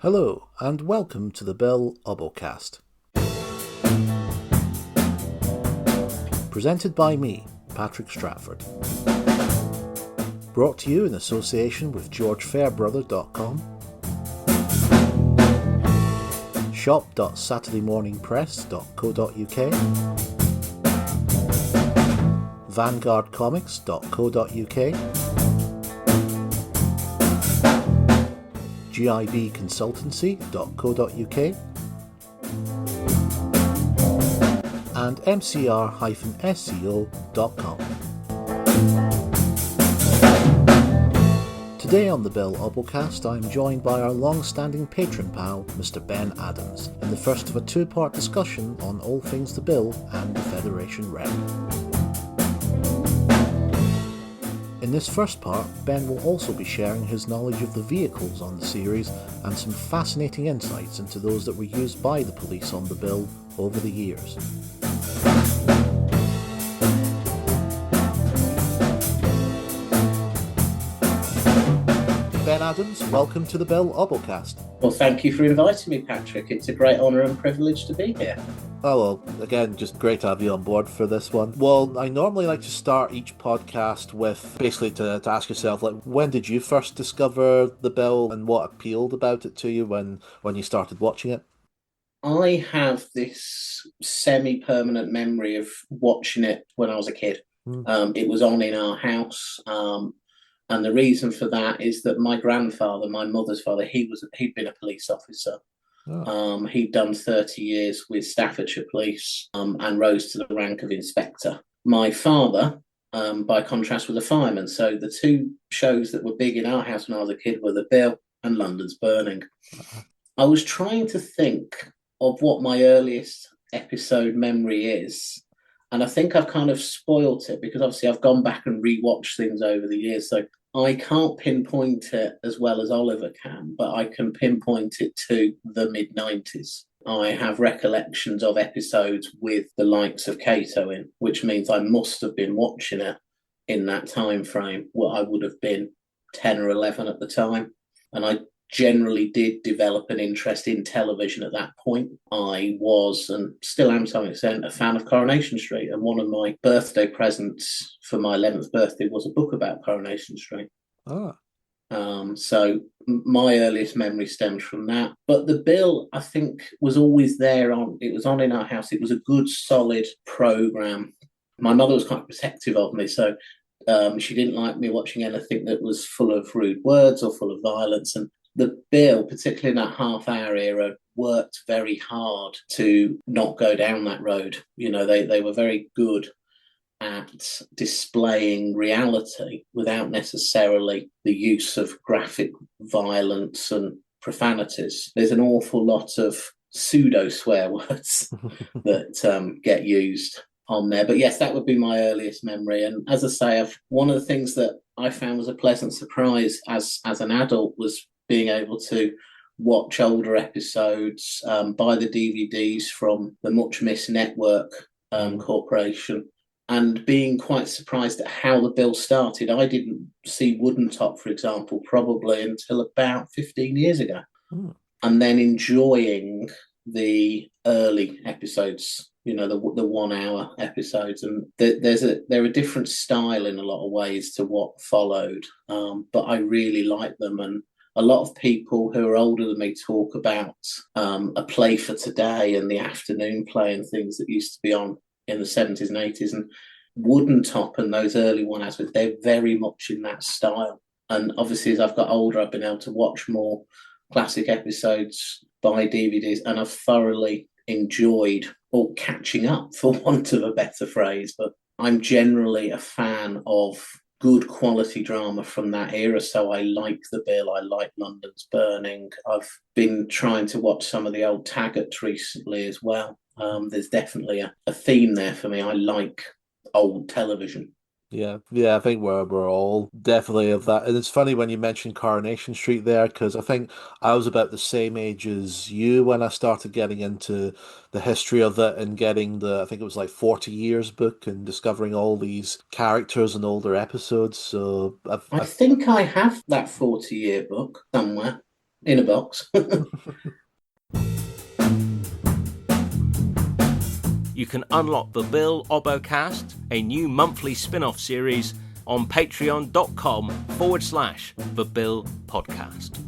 Hello, and welcome to the Bill Obbocast. Presented by me, Patrick Stratford. Brought to you in association with GeorgeFairbrother.com, shop.saturdaymorningpress.co.uk, vanguardcomics.co.uk, gibconsultancy.co.uk, and mcr-sco.com. Today on the Bill Obbocast, I am joined by our long-standing patron pal, Mr. Ben Adams, in the first of a two-part discussion on all things the Bill and the Federation Rep. In this first part, Ben will also be sharing his knowledge of the vehicles on the series and some fascinating insights into those that were used by the police on the Bill over the years. Ben Adams, welcome to the Bill Obbocast. Well, thank you for inviting me, Patrick. It's a great honour and privilege to be here. Oh, well, again, just great to have you on board for this one. Well, I normally like to start each podcast with basically to ask yourself, like, when did you first discover the Bill and what appealed about it to you when you started watching it? I have this semi-permanent memory of watching it when I was a kid. It was on in our house. And the reason for that is that my grandfather, my mother's father, he'd been a police officer. Oh. He'd done 30 years with Staffordshire Police and rose to the rank of inspector. My father, by contrast, was a fireman. So the two shows that were big in our house when I was a kid were The Bill and London's Burning. I was trying to think of what my earliest episode memory is. And I think I've kind of spoilt it because obviously I've gone back and rewatched things over the years. So I can't pinpoint it as well as Oliver can, but I can pinpoint it to the mid-90s. I have recollections of episodes with the likes of Cato in, which means I must have been watching it in that time frame. Well, I would have been 10 or 11 at the time. And I generally did develop an interest in television at that point. I was, and still am to some extent, a fan of Coronation Street. And one of my birthday presents for my 11th birthday was a book about Coronation Street. So my earliest memory stems from that. But the Bill, I think, was always there. It was on in our house. It was a good, solid programme. My mother was quite protective of me, so she didn't like me watching anything that was full of rude words or full of violence. And the Bill, particularly in that half-hour era, worked very hard to not go down that road. You know, they were very good at displaying reality without necessarily the use of graphic violence and profanities. There's an awful lot of pseudo swear words that get used on there. But yes, that would be my earliest memory. And as I say, one of the things that I found was a pleasant surprise as an adult was being able to watch older episodes, buy the DVDs from the Much Missed Network Corporation, and being quite surprised at how the Bill started. I didn't see Wooden Top, for example, probably until about 15 years ago. And then enjoying the early episodes, you know, the 1 hour episodes. And they're a different style in a lot of ways to what followed. But I really like them. And a lot of people who are older than me talk about a play for today and the afternoon play and things that used to be on in the 70s and 80s. And Wooden Top and those early one-hours, they're very much in that style. And obviously, as I've got older, I've been able to watch more classic episodes, buy DVDs, and I've thoroughly enjoyed, or catching up, for want of a better phrase. But I'm generally a fan of good quality drama from that era. So I like The Bill, I like London's Burning. I've been trying to watch some of the old Taggarts recently as well. There's definitely a theme there for me. I like old television. Yeah, I think we're all definitely of that. And it's funny when you mentioned Coronation Street there, because I think I was about the same age as you when I started getting into the history of it and getting I think it was like 40 Years book and discovering all these characters and older episodes. So I think I have that 40-year book somewhere. in a box. You can unlock the Bill Obbocast, a new monthly spin-off series, on patreon.com/The Bill Podcast.